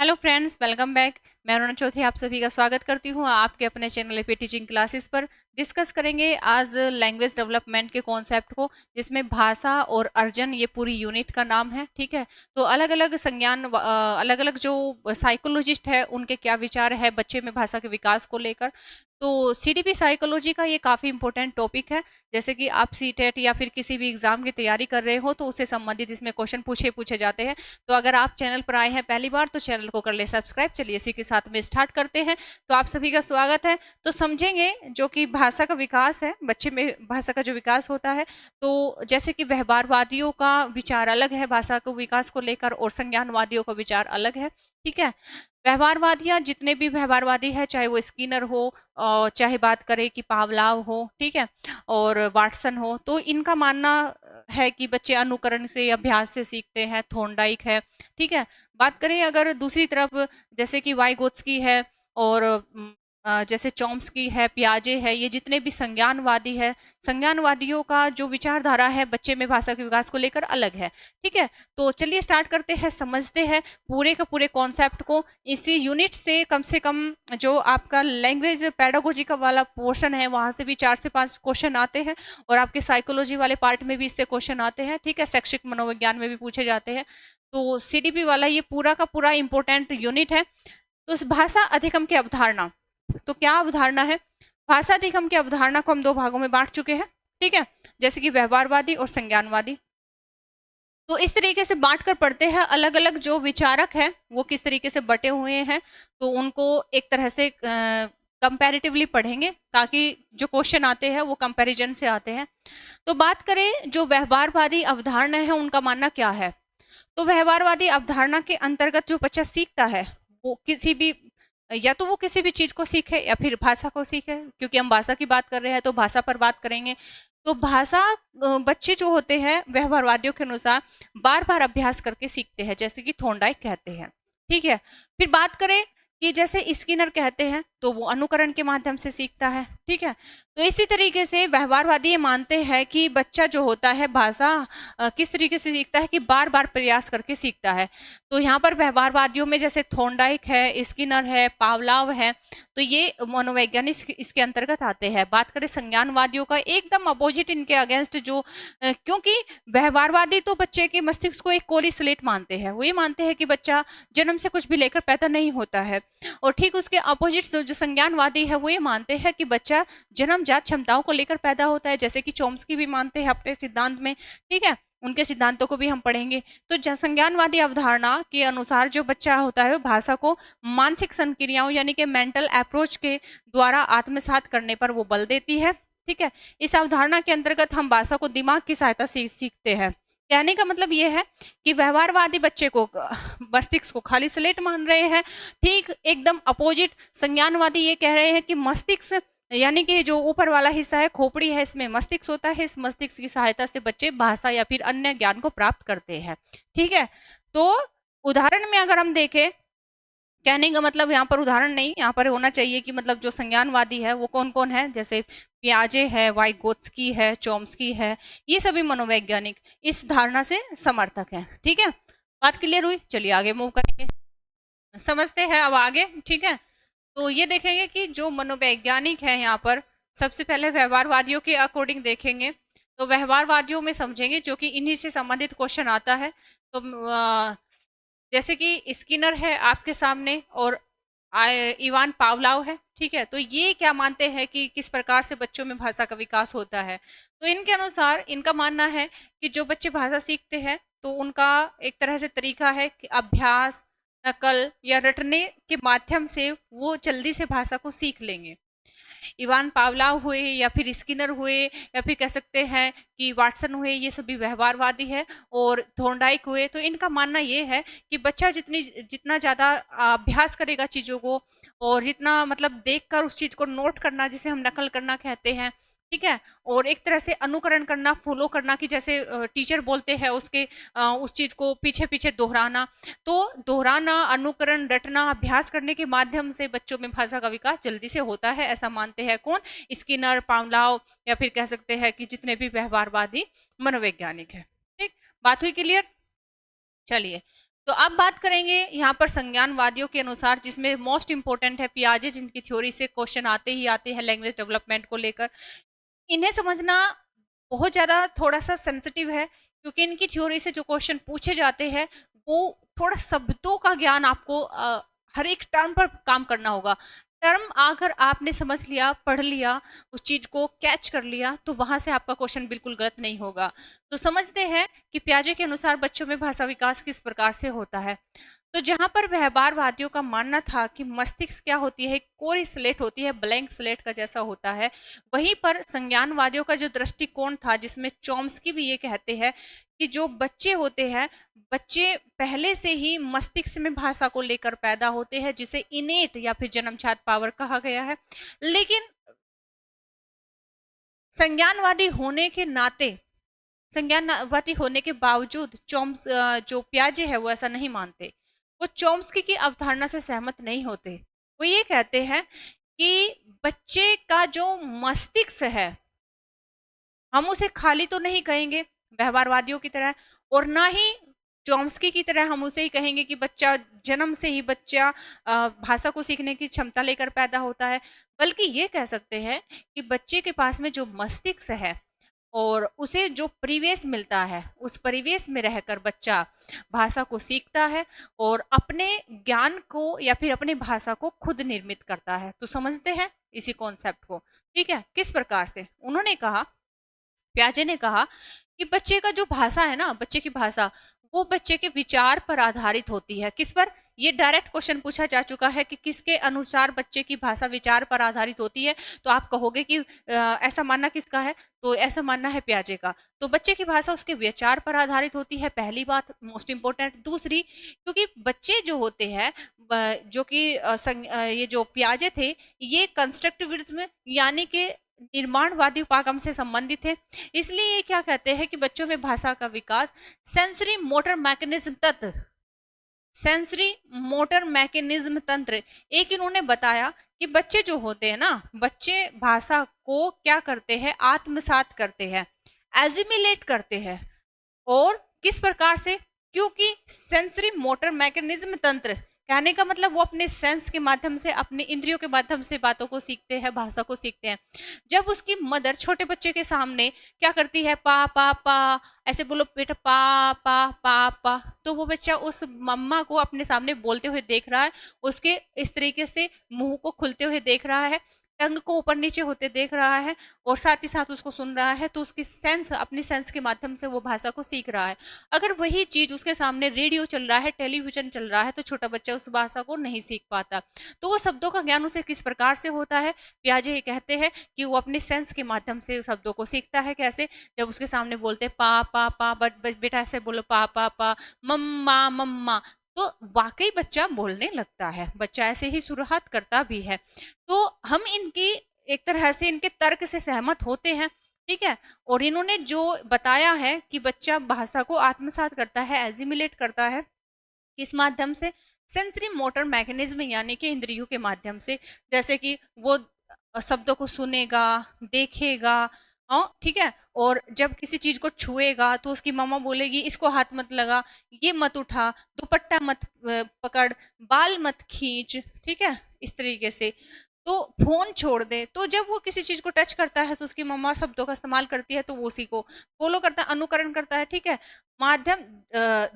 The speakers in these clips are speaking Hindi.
Hello friends, welcome back. मैं अरुणा चौधरी आप सभी का स्वागत करती हूँ आपके अपने चैनल एपी टीचिंग क्लासेस पर। डिस्कस करेंगे आज लैंग्वेज डेवलपमेंट के कॉन्सेप्ट को, जिसमें भाषा और अर्जन ये पूरी यूनिट का नाम है। ठीक है, तो अलग अलग संज्ञान अलग अलग जो साइकोलॉजिस्ट है उनके क्या विचार है बच्चे में भाषा के विकास को लेकर। तो सीडीपी साइकोलॉजी का ये काफ़ी इंपॉर्टेंट टॉपिक है। जैसे कि आप सीटेट या फिर किसी भी एग्जाम की तैयारी कर रहे हो तो उससे संबंधित इसमें क्वेश्चन पूछे जाते हैं। तो अगर आप चैनल पर आए हैं पहली बार तो चैनल को कर ले सब्सक्राइब। चलिए इसी के साथ में स्टार्ट करते हैं। तो आप सभी का स्वागत है। तो समझेंगे जो कि भाषा का विकास है, बच्चे में भाषा का जो विकास होता है। तो जैसे कि व्यवहारवादियों का विचार अलग है भाषा को विकास को लेकर, और संज्ञानवादियों का विचार अलग है। ठीक है, व्यवहारवादियां जितने भी व्यवहारवादी है, चाहे वो स्किनर हो और चाहे बात करें कि पावलाव हो, ठीक है, और वाटसन हो, तो इनका मानना है कि बच्चे अनुकरण से अभ्यास से सीखते हैं। थॉर्नडाइक है। ठीक है, बात करें अगर दूसरी तरफ जैसे कि वाइगोत्स्की है और जैसे चॉम्स्की है, पियाजे है, ये जितने भी संज्ञानवादी है, संज्ञानवादियों का जो विचारधारा है बच्चे में भाषा के विकास को लेकर अलग है। ठीक है, तो चलिए स्टार्ट करते हैं, समझते हैं पूरे का पूरे कॉन्सेप्ट को। इसी यूनिट से कम जो आपका लैंग्वेज पेडागोजी का वाला पोर्शन है वहां से भी 4 से 5 क्वेश्चन आते हैं, और आपके साइकोलॉजी वाले पार्ट में भी इससे क्वेश्चन आते हैं। ठीक है, शैक्षिक मनोविज्ञान में भी पूछे जाते हैं। तो सीडीपी वाला ये पूरा का पूरा इंपॉर्टेंट यूनिट है। तो इस भाषा अधिगम की अवधारणा, तो क्या अवधारणा है? भाषा अधिगम की अवधारणा को हम 2 भागों में बांट चुके हैं। ठीक है, जैसे कि व्यवहारवादी और संज्ञानवादी। तो इस तरीके से बांट कर पढ़ते हैं, अलग अलग जो विचारक हैं वो किस तरीके से बटे हुए हैं, तो उनको एक तरह से कंपैरेटिवली पढ़ेंगे ताकि जो क्वेश्चन आते हैं वो कंपैरिजन से आते हैं। तो बात करें जो व्यवहारवादी अवधारणा है उनका मानना क्या है। तो व्यवहारवादी अवधारणा के अंतर्गत जो बच्चा सीखता है वो किसी भी, या तो वो किसी भी चीज को सीखे या फिर भाषा को सीखे, क्योंकि हम भाषा की बात कर रहे हैं तो भाषा पर बात करेंगे। तो भाषा बच्चे जो होते हैं व्यवहारवादियों के अनुसार बार बार अभ्यास करके सीखते हैं, जैसे कि थॉर्नडाइक कहते हैं। ठीक है, फिर बात करें कि जैसे स्किनर कहते हैं तो वो अनुकरण के माध्यम से सीखता है। ठीक है, तो इसी तरीके से व्यवहारवादी ये मानते हैं कि बच्चा जो होता है भाषा किस तरीके से सीखता है कि बार बार प्रयास करके सीखता है। तो यहाँ पर व्यवहारवादियों में जैसे थॉर्नडाइक है, स्किनर है, पावलाव है, तो ये मनोवैज्ञानिक इसके अंतर्गत आते हैं। बात करें संज्ञानवादियों का, एकदम अपोजिट इनके अगेंस्ट जो क्योंकि व्यवहारवादी तो बच्चे के मस्तिष्क को एक कोरी स्लेट मानते हैं। वो ये मानते हैं कि बच्चा जन्म से कुछ भी लेकर पैदा नहीं होता है, और ठीक उसके अपोजिट जो संज्ञानवादी है वो ये मानते हैं कि बच्चा जन्मजात क्षमताओं को लेकर पैदा होता है, जैसे कि चॉम्स्की भी मानते हैं अपने सिद्धांत में। ठीक है, उनके सिद्धांतों को भी हम पढ़ेंगे। तो संज्ञानवादी अवधारणा के अनुसार जो बच्चा होता है वो भाषा को मानसिक संक्रियाओं यानी कि मेंटल अप्रोच के द्वारा आत्मसात करने पर वो बल देती है। ठीक है, इस अवधारणा के अंतर्गत हम भाषा को दिमाग की सहायता से सीखते हैं। कहने का मतलब ये है कि व्यवहारवादी बच्चे को मस्तिष्क को खाली स्लेट मान रहे हैं, ठीक एकदम अपोजिट संज्ञानवादी ये कह रहे हैं कि मस्तिष्क यानी कि जो ऊपर वाला हिस्सा है, खोपड़ी है, इसमें मस्तिष्क होता है, इस मस्तिष्क की सहायता से बच्चे भाषा या फिर अन्य ज्ञान को प्राप्त करते हैं। ठीक है, तो उदाहरण में अगर हम देखें, कहने का मतलब यहाँ पर उदाहरण नहीं, यहाँ पर होना चाहिए कि मतलब जो संज्ञानवादी है वो कौन कौन है, जैसे पियाजे है, वाइगोत्स्की है, चॉम्स्की है, ये सभी मनोवैज्ञानिक इस धारणा से समर्थक है। ठीक है, बात क्लियर हुई? चलिए आगे मूव करेंगे, समझते हैं अब आगे। ठीक है, तो ये देखेंगे कि जो मनोवैज्ञानिक है यहाँ पर सबसे पहले व्यवहारवादियों के अकॉर्डिंग देखेंगे। तो व्यवहारवादियों में समझेंगे जो कि इन्हीं से संबंधित क्वेश्चन आता है। तो जैसे कि स्किनर है आपके सामने और इवान पावलाव है। ठीक है, तो ये क्या मानते हैं कि किस प्रकार से बच्चों में भाषा का विकास होता है। तो इनके अनुसार इनका मानना है कि जो बच्चे भाषा सीखते हैं तो उनका एक तरह से तरीका है कि अभ्यास, नकल या रटने के माध्यम से वो जल्दी से भाषा को सीख लेंगे। इवान पावलाव हुए या फिर स्किनर हुए या फिर कह सकते हैं कि वाटसन हुए, ये सभी व्यवहारवादी है। और थॉर्नडाइक हुए, तो इनका मानना ये है कि बच्चा जितना ज़्यादा अभ्यास करेगा चीज़ों को, और जितना मतलब देखकर उस चीज़ को नोट करना, जिसे हम नकल करना कहते हैं। ठीक है, और एक तरह से अनुकरण करना, फॉलो करना, कि जैसे टीचर बोलते हैं उसके उस चीज़ को पीछे पीछे दोहराना। तो दोहराना, अनुकरण, रटना, अभ्यास करने के माध्यम से बच्चों में भाषा का विकास जल्दी से होता है, ऐसा मानते हैं कौन? स्किनर, पावलाव, या फिर कह सकते हैं कि जितने भी व्यवहारवादी मनोवैज्ञानिक है। ठीक, बात हुई क्लियर? चलिए तो अब बात करेंगे यहाँ पर संज्ञानवादियों के अनुसार, जिसमें मोस्ट इंपोर्टेंट है पियाजे, जिनकी थ्योरी से क्वेश्चन आते ही आते हैं लैंग्वेज डेवलपमेंट को लेकर। इन्हें समझना बहुत ज़्यादा थोड़ा सा सेंसिटिव है, क्योंकि इनकी थ्योरी से जो क्वेश्चन पूछे जाते हैं वो थोड़ा शब्दों का ज्ञान आपको हर एक टर्म पर काम करना होगा। टर्म अगर आपने समझ लिया, पढ़ लिया, उस चीज को कैच कर लिया, तो वहां से आपका क्वेश्चन बिल्कुल गलत नहीं होगा। तो समझते हैं कि पियाजे के अनुसार बच्चों में भाषा विकास किस प्रकार से होता है। तो जहां पर व्यवहारवादियों का मानना था कि मस्तिष्क क्या होती है, कोरी स्लेट होती है, ब्लैंक स्लेट का जैसा होता है, वहीं पर संज्ञानवादियों का जो दृष्टिकोण था, जिसमें चॉम्स्की भी ये कहते हैं कि जो बच्चे होते हैं, बच्चे पहले से ही मस्तिष्क में भाषा को लेकर पैदा होते हैं, जिसे इनेट या फिर जन्मजात पावर कहा गया है। लेकिन संज्ञानवादी होने के नाते, संज्ञानवादी होने के बावजूद जो पियाजे है वो ऐसा नहीं मानते। वो चॉम्स्की की अवधारणा से सहमत नहीं होते। वो ये कहते हैं कि बच्चे का जो मस्तिष्क है, हम उसे खाली तो नहीं कहेंगे व्यवहारवादियों की तरह, और ना ही चॉम्स्की की तरह हम उसे ही कहेंगे कि बच्चा जन्म से ही बच्चा भाषा को सीखने की क्षमता लेकर पैदा होता है। बल्कि ये कह सकते हैं कि बच्चे के पास में जो मस्तिष्क है और उसे जो परिवेश मिलता है, उस परिवेश में रहकर बच्चा भाषा को सीखता है और अपने ज्ञान को या फिर अपनी भाषा को खुद निर्मित करता है। तो समझते हैं इसी कॉन्सेप्ट को, ठीक है। किस प्रकार से उन्होंने कहा, पियाजे ने कहा कि बच्चे का जो भाषा है ना, बच्चे की भाषा, वो बच्चे के विचार पर आधारित होती है। किस पर? ये डायरेक्ट क्वेश्चन पूछा जा चुका है कि किसके अनुसार बच्चे की भाषा विचार पर आधारित होती है। तो आप कहोगे कि ऐसा मानना किसका है, तो ऐसा मानना है पियाजे का। तो बच्चे की भाषा उसके विचार पर आधारित होती है, पहली बात मोस्ट इंपोर्टेंट। दूसरी, क्योंकि बच्चे जो होते हैं, जो कि ये जो पियाजे थे, ये कंस्ट्रक्टिविज्म यानी कि निर्माणवादी उपागम से संबंधित है। इसलिए ये क्या कहते हैं कि बच्चों में भाषा का विकास सेंसरी मोटर मैकेनिज्म तत्व, सेंसरी मोटर मैकेनिज्म तंत्र, एक इन्होंने बताया कि बच्चे जो होते हैं ना, बच्चे भाषा को क्या करते हैं, आत्मसात करते हैं, एजिमिलेट करते हैं। और किस प्रकार से? क्योंकि सेंसरी मोटर मैकेनिज्म तंत्र कहने का मतलब वो अपने सेंस के माध्यम से, अपने इंद्रियों के माध्यम से बातों को सीखते हैं, भाषा को सीखते हैं। जब उसकी मदर छोटे बच्चे के सामने क्या करती है, पा पा पा, ऐसे बोलो बेटा, पा पा पा पा, तो वो बच्चा उस मम्मा को अपने सामने बोलते हुए देख रहा है, उसके इस तरीके से मुंह को खुलते हुए देख रहा है, टंग को ऊपर नीचे होते देख रहा है, और साथ ही साथ उसको सुन रहा है। तो उसकी सेंस, अपनी सेंस के माध्यम से वो भाषा को सीख रहा है। अगर वही चीज उसके सामने रेडियो चल रहा है, टेलीविजन चल रहा है, तो छोटा बच्चा उस भाषा को नहीं सीख पाता। तो वो शब्दों का ज्ञान उसे किस प्रकार से होता है? पियाजे ये कहते हैं कि वो अपने सेंस के माध्यम से शब्दों को सीखता है। कैसे? जब उसके सामने बोलते पा पा पा, बेटा ऐसे बोलो, पा पा पा, मम्मा मम्मा, तो वाकई बच्चा बोलने लगता है, बच्चा ऐसे ही शुरुआत करता भी है। तो हम इनकी एक तरह से इनके तर्क से सहमत होते हैं, ठीक है। और इन्होंने जो बताया है कि बच्चा भाषा को आत्मसात करता है, एजिमिलेट करता है, किस माध्यम से? सेंसरी मोटर मैकेनिज्म यानी कि इंद्रियों के माध्यम से। जैसे कि वो शब्दों को सुनेगा, देखेगा, हाँ ठीक है, और जब किसी चीज को छुएगा तो उसकी मम्मा बोलेगी इसको हाथ मत लगा, ये मत उठा, दुपट्टा मत पकड़, बाल मत खींच, ठीक है, इस तरीके से। तो फोन छोड़ दे। तो जब वो किसी चीज को टच करता है तो उसकी मम्मा शब्दों का इस्तेमाल करती है, तो वो उसी को फॉलो करता है, अनुकरण करता है, ठीक है। माध्यम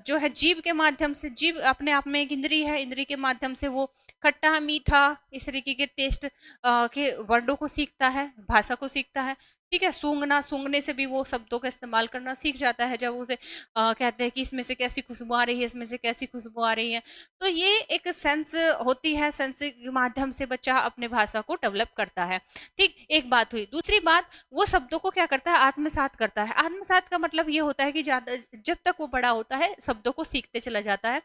जो है जीभ के माध्यम से, जीभ अपने आप में एक इंद्री है, इंद्री के माध्यम से वो खट्टा मीठा इस तरीके के टेस्ट के वर्डों को सीखता है, भाषा को सीखता है, ठीक है। सूंघना, सूंघने से भी वो शब्दों का इस्तेमाल करना सीख जाता है। जब उसे कहते हैं कि इसमें से कैसी खुशबू आ रही है, इसमें से कैसी खुशबू आ रही है, तो ये एक सेंस होती है, सेंस के माध्यम से बच्चा अपने भाषा को डेवलप करता है, ठीक। एक बात हुई। दूसरी बात, वो शब्दों को क्या करता है, आत्मसात करता है। आत्मसात का मतलब ये होता है कि ज्यादा जब तक वो बड़ा होता है शब्दों को सीखते चला जाता है,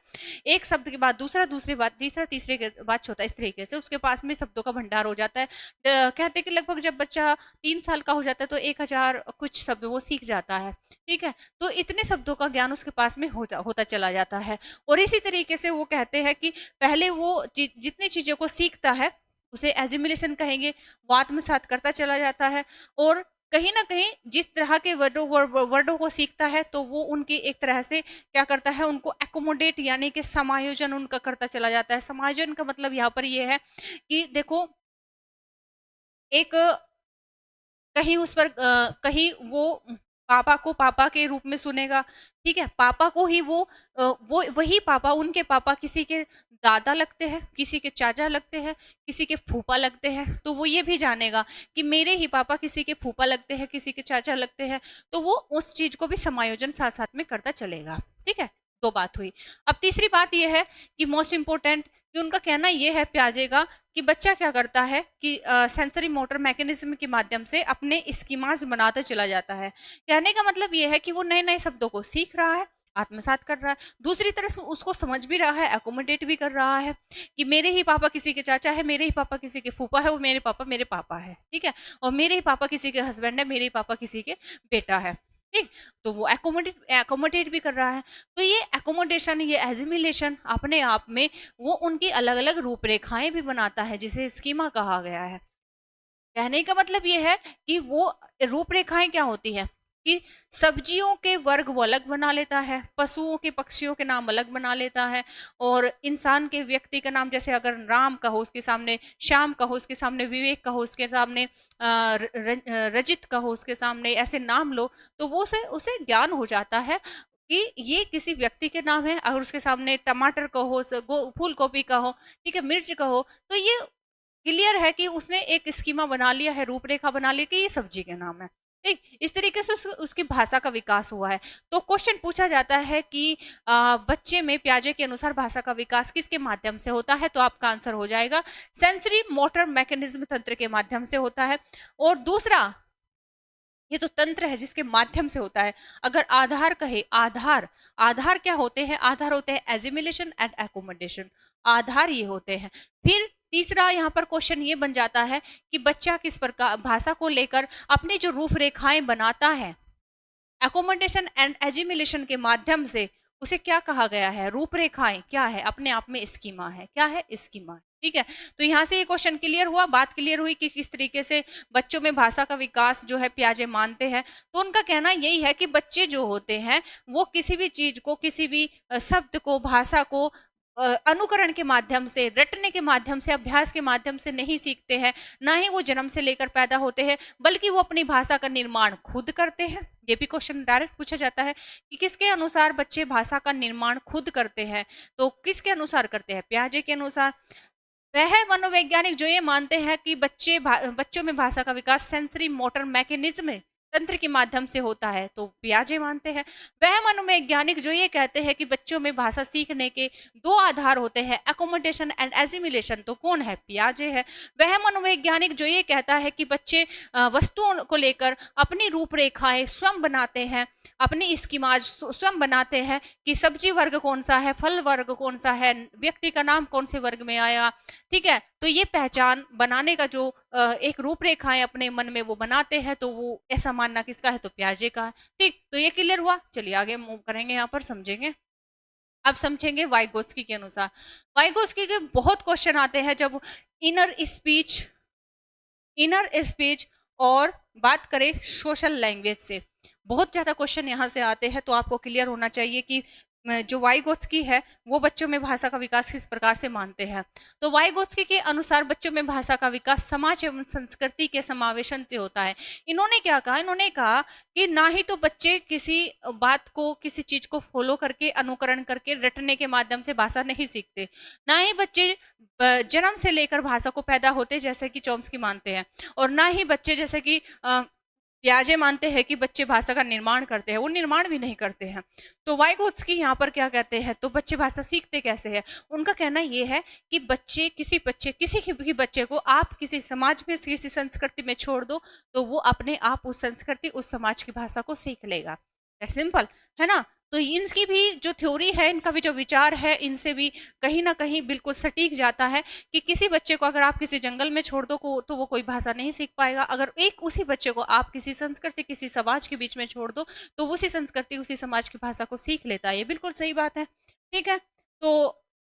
एक शब्द के बाद दूसरा, दूसरी बात तीसरा, तीसरे के बाद चौथा, इस तरीके से उसके पास में शब्दों का भंडार हो जाता है। कहते हैं कि लगभग जब बच्चा 3 साल का हो जाता है तो 1000 कुछ शब्द वो सीख जाता है, ठीक है। तो इतने शब्दों का ज्ञान उसके पास में होता चला जाता है। और इसी तरीके से वो कहते हैं कि पहले वो जितनी चीजों को सीखता है उसे एजिमिलेशन कहेंगे, वो आत्मसात करता चला जाता है। और कहीं ना कहीं जिस तरह के वर्डों को सीखता है तो वो उनकी एक तरह से क्या करता है, उनको एकोमोडेट यानी कि समायोजन उनका करता चला जाता है। समायोजन का मतलब यहाँ पर ये है कि देखो, एक कहीं उस पर कहीं वो पापा को पापा के रूप में सुनेगा, ठीक है, पापा को ही वो वही पापा, उनके पापा किसी के दादा लगते हैं, किसी के चाचा लगते हैं, किसी के फूफा लगते हैं, तो वो ये भी जानेगा कि मेरे ही पापा किसी के फूफा लगते हैं, किसी के चाचा लगते हैं, तो वो उस चीज को भी समायोजन साथ साथ में करता चलेगा। ठीक है, दो बात हुई। अब तीसरी बात यह है कि मोस्ट इंपोर्टेंट, कि उनका कहना यह है प्याजे का कि बच्चा क्या करता है कि सेंसरी मोटर मैकेनिज्म के माध्यम से अपने स्कीमाज बनाता चला जाता है। कहने का मतलब यह है कि वो नए नए शब्दों को सीख रहा है, आत्मसात कर रहा है, दूसरी तरफ से उसको समझ भी रहा है, एकोमोडेट भी कर रहा है कि मेरे ही पापा किसी के चाचा है, मेरे ही पापा किसी के फूफा है, वो मेरे पापा है, ठीक है, और मेरे ही पापा किसी के हस्बैंड है, मेरे ही पापा किसी के बेटा है। ठीक, तो वो एकोमोडेट भी कर रहा है। तो ये एकोमोडेशन, ये एजिमिलेशन अपने आप में वो उनकी अलग अलग रूपरेखाएं भी बनाता है, जिसे स्कीमा कहा गया है। कहने का मतलब ये है कि वो रूपरेखाएं क्या होती है कि सब्जियों के वर्ग वो अलग बना लेता है, पशुओं के पक्षियों के नाम अलग बना लेता है, और इंसान के व्यक्ति का नाम, जैसे अगर राम कहो उसके सामने श्याम कहो, उसके सामने विवेक कहो, उसके सामने रजित कहो, उसके सामने ऐसे नाम लो, तो वो से उसे ज्ञान हो जाता है कि ये किसी व्यक्ति के नाम है। अगर उसके सामने टमाटर कहो, फूल गोभी कहो, ठीक है, मिर्च कहो, तो ये क्लियर है कि उसने एक स्कीमा बना लिया है, रूपरेखा बना ली कि ये सब्जी के नाम है। ठीक, इस तरीके से उसकी भाषा का विकास हुआ है। तो क्वेश्चन पूछा जाता है कि बच्चे में प्याजे के अनुसार भाषा का विकास किसके माध्यम से होता है, तो आपका आंसर हो जाएगा सेंसरी मोटर मैकेनिज्म, तंत्र के माध्यम से होता है। और दूसरा, ये तो तंत्र है जिसके माध्यम से होता है। अगर आधार कहे, आधार क्या होते हैं, आधार होते हैं एजिमिलेशन एंड एकोमोडेशन, आधार ये होते हैं। फिर तीसरा यहाँ पर क्वेश्चन ये बन जाता है कि बच्चा किस प्रकार भाषा को लेकर अपनी जो रूपरेखाएं बनाता है, एकोमोडेशन एंड एजिमिलेशन के माध्यम से, उसे क्या कहा गया है, रूपरेखाएं क्या है, अपने आप में स्कीमा है, क्या है, स्कीमा है। ठीक है, तो यहाँ से ये क्वेश्चन क्लियर हुआ, बात क्लियर हुई कि किस तरीके से बच्चों में भाषा का विकास जो है प्याजे मानते हैं। तो उनका कहना यही है कि बच्चे जो होते हैं वो किसी भी चीज को, किसी भी शब्द को, भाषा को अनुकरण के माध्यम से, रटने के माध्यम से, अभ्यास के माध्यम से नहीं सीखते हैं, ना ही वो जन्म से लेकर पैदा होते हैं, बल्कि वो अपनी भाषा का निर्माण खुद करते हैं। ये भी क्वेश्चन डायरेक्ट पूछा जाता है कि किसके अनुसार बच्चे भाषा का निर्माण खुद करते हैं, तो किसके अनुसार करते हैं, प्याजे के अनुसार। वह मनोवैज्ञानिक जो ये मानते हैं कि बच्चों में भाषा का विकास सेंसरी मोटर मैकेनिज्म, तंत्र के माध्यम से होता है, तो पियाजे मानते हैं। वह मनोवैज्ञानिक जो ये कहते हैं कि बच्चों में भाषा सीखने के दो आधार होते हैं, एकोमोडेशन एंड एजिमिलेशन, तो कौन है, पियाजे है। वह मनोवैज्ञानिक जो ये कहता है कि बच्चे वस्तुओं को लेकर अपनी रूपरेखाएं स्वयं बनाते हैं, अपनी स्कीमाज स्वयं बनाते हैं कि सब्जी वर्ग कौन सा है, फल वर्ग कौन सा है, व्यक्ति का नाम कौन से वर्ग में आया। ठीक है, तो ये पहचान बनाने का जो एक रूपरेखाएं अपने मन में वो बनाते हैं, तो वो ऐसा मानना किसका है, तो प्याजे का है। ठीक, तो ये क्लियर हुआ। चलिए आगे मूव करेंगे, यहाँ पर समझेंगे। अब समझेंगे वाइगोत्स्की के अनुसार। वाइगोत्स्की के बहुत क्वेश्चन आते हैं जब इनर स्पीच और बात करें सोशल लैंग्वेज से, बहुत ज्यादा क्वेश्चन यहाँ से आते हैं। तो आपको क्लियर होना चाहिए कि जो वाइगोत्स्की है वो बच्चों में भाषा का विकास किस प्रकार से मानते हैं। तो वाइगोत्स्की के अनुसार बच्चों में भाषा का विकास समाज एवं संस्कृति के समावेशन से होता है। इन्होंने क्या कहा, इन्होंने कहा कि ना ही तो बच्चे किसी बात को, किसी चीज को फॉलो करके, अनुकरण करके, रटने के माध्यम से भाषा नहीं सीखते, ना ही बच्चे जन्म से लेकर भाषा को पैदा होते जैसे कि चॉम्स्की मानते हैं, और ना ही बच्चे जैसे कि पियाजे मानते हैं कि बच्चे भाषा का निर्माण करते हैं, वो निर्माण भी नहीं करते हैं। तो वाइगोत्स्की यहाँ पर क्या कहते हैं, तो बच्चे भाषा सीखते कैसे हैं। उनका कहना ये है कि किसी भी बच्चे को आप किसी समाज में, किसी संस्कृति में छोड़ दो, तो वो अपने आप उस संस्कृति, उस समाज की भाषा को सीख लेगा। सिंपल है ना। तो इनकी भी जो थ्योरी है, इनका भी जो विचार है, इनसे भी कहीं ना कहीं बिल्कुल सटीक जाता है कि किसी बच्चे को अगर आप किसी जंगल में छोड़ दो तो वो कोई भाषा नहीं सीख पाएगा। अगर एक उसी बच्चे को आप किसी संस्कृति, किसी समाज के बीच में छोड़ दो तो उसी संस्कृति, उसी समाज की भाषा को सीख लेता है। ये बिल्कुल सही बात है। ठीक है, तो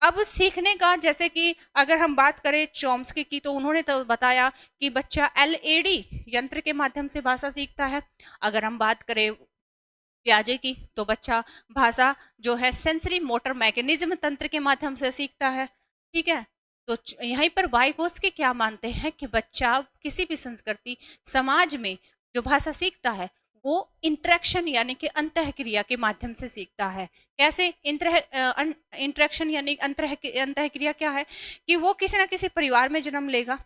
अब सीखने का, जैसे कि अगर हम बात करें चॉम्स्की की, तो उन्होंने तो बताया कि बच्चा एलएडी यंत्र के माध्यम से भाषा सीखता है। अगर हम बात करें पियाजे की, तो बच्चा भाषा जो है सेंसरी मोटर मैकेनिज्म तंत्र के माध्यम से सीखता है। ठीक है, तो यहीं पर वाइगोत्स्की क्या मानते हैं कि बच्चा किसी भी संस्कृति समाज में जो भाषा सीखता है वो इंटरेक्शन यानी कि अंतःक्रिया के माध्यम से सीखता है। कैसे इंटरेक्शन यानी अंतःक्रिया क्या है कि वो किसी ना किसी परिवार में जन्म लेगा,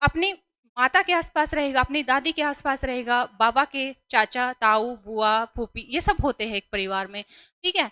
अपनी माता के आसपास रहेगा, अपनी दादी के आसपास रहेगा, बाबा के, चाचा, ताऊ, बुआ, फूफी, ये सब होते हैं एक परिवार में। ठीक है,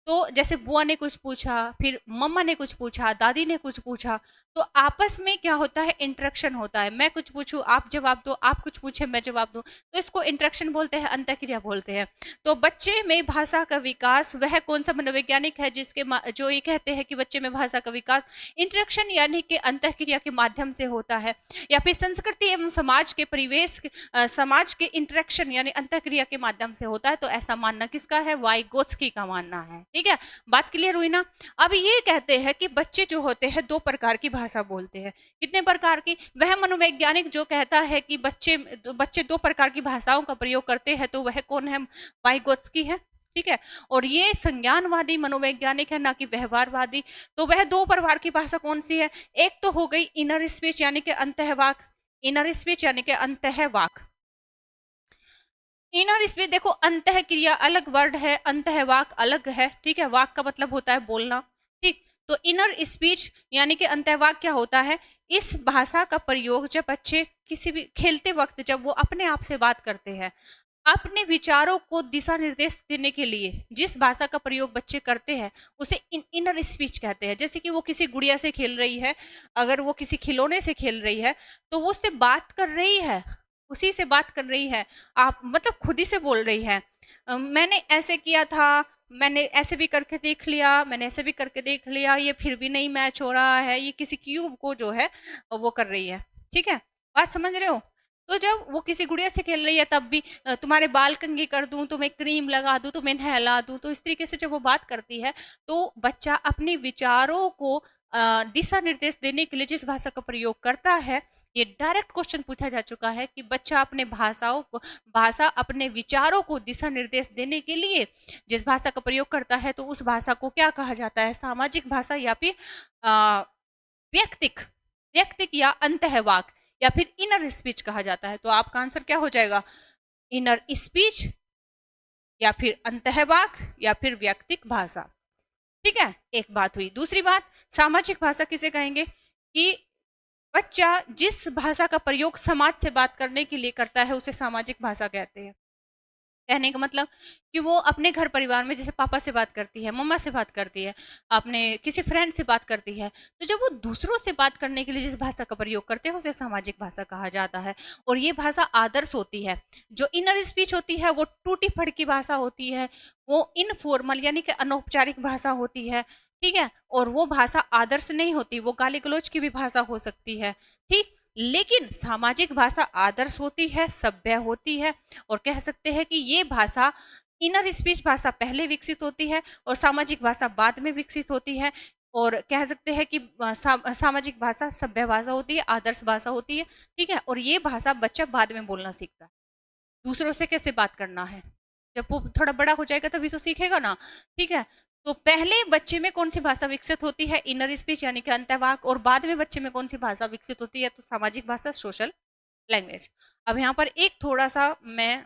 तो जैसे बुआ ने कुछ पूछा, फिर मम्मा ने कुछ पूछा, दादी ने कुछ पूछा, तो आपस में क्या होता है, इंटरेक्शन होता है। मैं कुछ पूछूं, आप जवाब दो, आप कुछ पूछे, मैं जवाब दूं, तो इसको इंटरेक्शन बोलते हैं, अंतःक्रिया बोलते हैं। तो बच्चे में भाषा का विकास, वह कौन सा मनोवैज्ञानिक है जो ये कहते हैं कि बच्चे में भाषा का विकास इंटरेक्शन यानी कि अंतःक्रिया के माध्यम से होता है, या फिर संस्कृति एवं समाज के परिवेश समाज के इंटरेक्शन यानी अंतःक्रिया के माध्यम से होता है। तो ऐसा मानना किसका है, वाइगोत्स्की का मानना है। ठीक है, बात क्लियर हुई ना। अब ये कहते हैं कि बच्चे जो होते हैं दो प्रकार की भाषा बोलते हैं। कितने प्रकार की, वह मनोवैज्ञानिक जो कहता है कि बच्चे दो प्रकार की भाषाओं का प्रयोग करते हैं, तो वह कौन है, वाइगोत्स्की है। ठीक है, और ये संज्ञानवादी मनोवैज्ञानिक है, ना कि व्यवहारवादी। तो वह दो प्रकार की भाषा कौन सी है, एक तो हो गई इनर स्पीच यानी कि अंतःवाक, इनर स्पीच यानी कि अंतःवाक। इनर स्पीच देखो, अंतःक्रिया अलग वर्ड है, अंतःवाक अलग है। ठीक है, वाक का मतलब होता है बोलना। ठीक, तो इनर स्पीच यानी कि अंतःवाक क्या होता है, इस भाषा का प्रयोग जब बच्चे किसी भी खेलते वक्त जब वो अपने आप से बात करते हैं, अपने विचारों को दिशा निर्देश देने के लिए जिस भाषा का प्रयोग बच्चे करते हैं उसे इनर स्पीच कहते हैं। जैसे कि वो किसी गुड़िया से खेल रही है, अगर वो किसी खिलौने से खेल रही है, तो वो उससे बात कर रही है, उसी से बात कर रही है, आप मतलब खुद ही से बोल रही है। मैंने ऐसे किया था, मैंने ऐसे भी करके देख लिया, मैंने ऐसे भी करके देख लिया, ये फिर भी नहीं मैच हो रहा है, ये किसी क्यूब को जो है वो कर रही है। ठीक है, बात समझ रहे हो। तो जब वो किसी गुड़िया से खेल रही है तब भी तुम्हारे बाल कंघी कर दूं, तुम्हें क्रीम लगा दूं, तुम्हें नहला दूं, तो इस तरीके से जब वो बात करती है तो बच्चा अपने विचारों को दिशा निर्देश देने के लिए जिस भाषा का प्रयोग करता है, ये डायरेक्ट क्वेश्चन पूछा जा चुका है कि बच्चा अपने भाषा अपने विचारों को दिशा निर्देश देने के लिए जिस भाषा का प्रयोग करता है, तो उस भाषा को क्या कहा जाता है, सामाजिक भाषा या फिर व्यक्तिक व्यक्तिक या अंतःवाक या फिर इनर स्पीच कहा जाता है। तो आपका आंसर क्या हो जाएगा, इनर स्पीच या फिर अंतःवाक या फिर व्यक्तिक भाषा। ठीक है, एक बात हुई। दूसरी बात, सामाजिक भाषा किसे कहेंगे कि बच्चा जिस भाषा का प्रयोग समाज से बात करने के लिए करता है उसे सामाजिक भाषा कहते हैं। कहने का मतलब कि वो अपने घर परिवार में जैसे पापा से बात करती है, मम्मा से बात करती है, अपने किसी फ्रेंड से बात करती है, तो जब वो दूसरों से बात करने के लिए जिस भाषा का प्रयोग करते हैं उसे सामाजिक भाषा कहा जाता है। और ये भाषा आदर्श होती है। जो इनर स्पीच होती है वो टूटी फड़की भाषा होती है, वो इनफॉर्मल यानी कि अनौपचारिक भाषा होती है। ठीक है, और वो भाषा आदर्श नहीं होती, वो गाली गलौज की भी भाषा हो सकती है। ठीक, लेकिन सामाजिक भाषा आदर्श होती है, सभ्य होती है, और कह सकते हैं कि ये भाषा इनर स्पीच भाषा पहले विकसित होती है और सामाजिक भाषा बाद में विकसित होती है। और कह सकते हैं कि सामाजिक भाषा सभ्य भाषा होती है, आदर्श भाषा होती है। ठीक है, और ये भाषा बच्चा बाद में बोलना सीखता है, दूसरों से कैसे बात करना है, जब वो थोड़ा बड़ा हो जाएगा तभी तो सीखेगा ना। ठीक है, तो पहले बच्चे में कौन सी भाषा विकसित होती है, इनर स्पीच यानी कि अंतःवाक, और बाद में बच्चे में कौन सी भाषा विकसित होती है, तो सामाजिक भाषा, सोशल लैंग्वेज। अब यहाँ पर एक थोड़ा सा मैं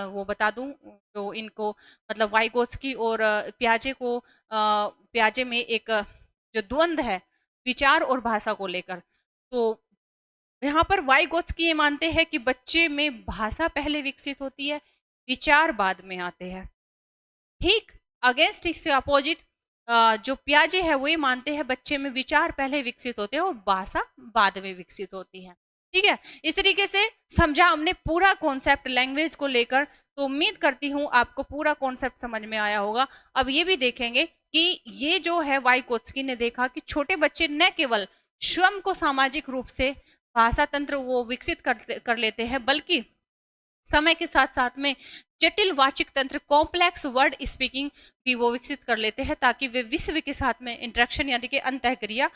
वो बता दूं, जो इनको मतलब वाइगोत्स्की और प्याजे में एक जो द्वंद्व है विचार और भाषा को लेकर, तो यहाँ पर वाइगोत्स्की ये मानते हैं कि बच्चे में भाषा पहले विकसित होती है, विचार बाद में आते हैं। ठीक, अगेंस्ट इससे अपोजिट जो प्याजे है वो ये मानते हैं बच्चे में विचार पहले विकसित होते हैं और भाषा बाद में विकसित होती है। ठीक है, इस तरीके से समझा हमने पूरा कॉन्सेप्ट लैंग्वेज को लेकर। तो उम्मीद करती हूँ आपको पूरा कॉन्सेप्ट समझ में आया होगा। अब ये भी देखेंगे कि ये जो है वाइगोत्स्की ने देखा कि छोटे बच्चे न केवल स्वयं को सामाजिक रूप से भाषा तंत्र वो विकसित कर लेते हैं, बल्कि समय के साथ साथ में जटिल वाचिक तंत्र, कॉम्प्लेक्स वर्ड स्पीकिंग भी वो विकसित कर लेते हैं, ताकि वे विश्व के साथ में इंटरेक्शन यानी कि अंतःक्रिया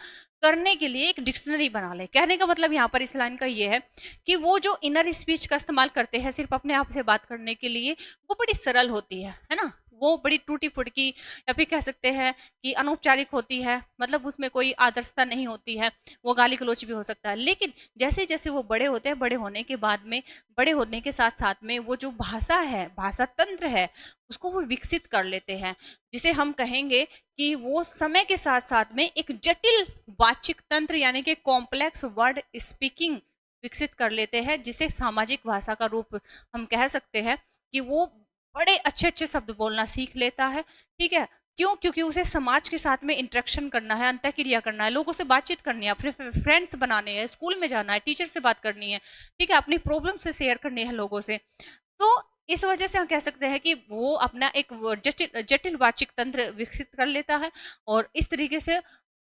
करने के लिए एक डिक्शनरी बना ले। कहने का मतलब यहाँ पर इस लाइन का ये है कि वो जो इनर स्पीच का इस्तेमाल करते हैं सिर्फ अपने आप से बात करने के लिए, वो बड़ी सरल होती है ना, वो बड़ी टूटी फुटकी या फिर कह सकते हैं कि अनौपचारिक होती है, मतलब उसमें कोई आदर्शता नहीं होती है, वो गाली गलौच भी हो सकता है। लेकिन जैसे जैसे वो बड़े होते हैं, बड़े होने के बाद में, बड़े होने के साथ साथ में वो जो भाषा है, भाषा तंत्र है, उसको वो विकसित कर लेते हैं, जिसे हम कहेंगे कि वो समय के साथ साथ में एक जटिल वाचिक तंत्र यानी कि कॉम्प्लेक्स वर्ड स्पीकिंग विकसित कर लेते हैं, जिसे सामाजिक भाषा का रूप हम कह सकते हैं कि वो बड़े अच्छे अच्छे शब्द बोलना सीख लेता है। ठीक है, क्यों? क्योंकि उसे समाज के साथ में इंटरेक्शन करना है, अंतःक्रिया करना है, लोगों से बातचीत करनी है, अपने फ्रेंड्स बनाने हैं, स्कूल में जाना है, टीचर से बात करनी है, ठीक है, अपनी प्रॉब्लम से शेयर करनी है लोगों से। तो इस वजह से हम कह सकते हैं कि वो अपना एक जटिल जटिल वाचिक तंत्र विकसित कर लेता है, और इस तरीके से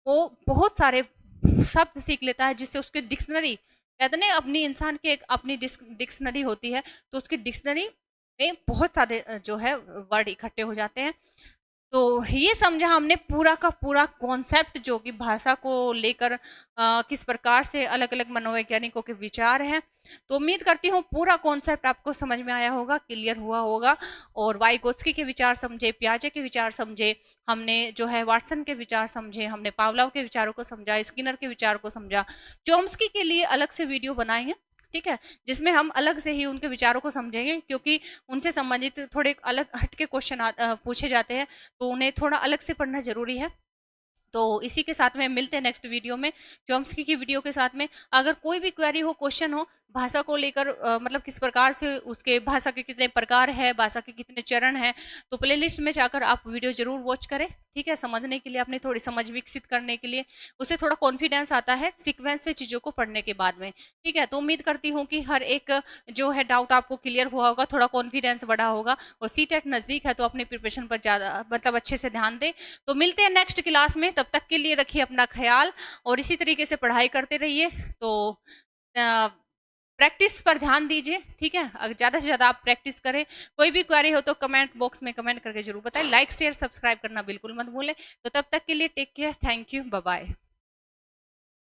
वो बहुत सारे शब्द सीख लेता है, जिससे उसकी डिक्शनरी, कहते हैं अपनी इंसान की एक अपनी डिक्शनरी होती है, तो उसकी डिक्शनरी में बहुत सारे जो है वर्ड इकट्ठे हो जाते हैं। तो ये समझा हमने पूरा का पूरा कॉन्सेप्ट, जो कि भाषा को लेकर किस प्रकार से अलग अलग मनोवैज्ञानिकों के विचार हैं। तो उम्मीद करती हूँ पूरा कॉन्सेप्ट आपको समझ में आया होगा, क्लियर हुआ होगा, और वाइगोत्स्की के विचार समझे, पियाजे के विचार समझे, हमने जो है वाटसन के विचार समझे, हमने पावलोव के विचारों को समझा, स्किनर के विचार को समझा। चॉम्स्की के लिए अलग से वीडियो बनाएंगे, ठीक है, जिसमें हम अलग से ही उनके विचारों को समझेंगे, क्योंकि उनसे संबंधित थोड़े अलग हटके क्वेश्चन पूछे जाते हैं, तो उन्हें थोड़ा अलग से पढ़ना जरूरी है। तो इसी के साथ में मिलते हैं नेक्स्ट वीडियो में, चॉम्स्की की वीडियो के साथ में। अगर कोई भी क्वेरी हो, क्वेश्चन हो भाषा को लेकर, मतलब किस प्रकार से उसके भाषा के कितने प्रकार है, भाषा के कितने चरण हैं, तो प्लेलिस्ट में जाकर आप वीडियो जरूर वॉच करें, ठीक है, समझने के लिए, अपनी थोड़ी समझ विकसित करने के लिए, उससे थोड़ा कॉन्फिडेंस आता है सीक्वेंस से चीज़ों को पढ़ने के बाद में। ठीक है, तो उम्मीद करती हूँ कि हर एक जो है डाउट आपको क्लियर हुआ होगा, थोड़ा कॉन्फिडेंस बढ़ा होगा, और सीटेट नज़दीक है तो अपने प्रिपरेशन पर ज़्यादा मतलब अच्छे से ध्यान दें। तो मिलते हैं नेक्स्ट क्लास में, तब तक के लिए रखिए अपना ख्याल, और इसी तरीके से पढ़ाई करते रहिए। तो प्रैक्टिस पर ध्यान दीजिए, ठीक है, अगर ज़्यादा से ज़्यादा आप प्रैक्टिस करें। कोई भी क्वेरी हो तो कमेंट बॉक्स में कमेंट करके जरूर बताएं। लाइक शेयर सब्सक्राइब करना बिल्कुल मत भूलें। तो तब तक के लिए take care, thank you, bye bye.